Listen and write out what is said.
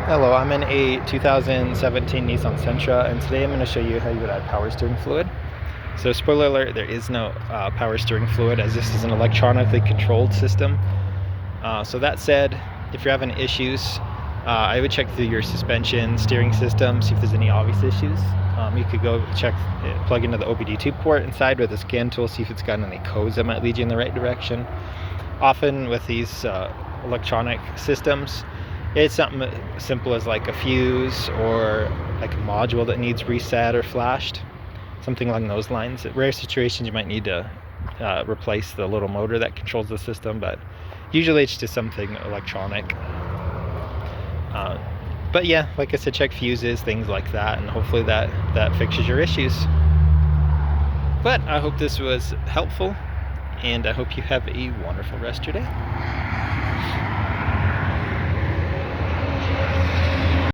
Hello, I'm in a 2017 Nissan Sentra, and today I'm going to show you how you would add power steering fluid. So spoiler alert, there is no power steering fluid, as this is an electronically controlled system. So that said, if you're having issues, I would check through your suspension, steering system, see if there's any obvious issues. You could go check, plug into the OBD2 port inside with a scan tool, see if it's got any codes that might lead you in the right direction. Often with these electronic systems, it's something simple as like a fuse or like a module that needs reset or flashed, something along those lines. In rare situations, you might need to replace the little motor that controls the system, but usually it's just something electronic. But yeah, like I said, check fuses, things like that, and hopefully that fixes your issues. But I hope this was helpful, and I hope you have a wonderful rest of your day.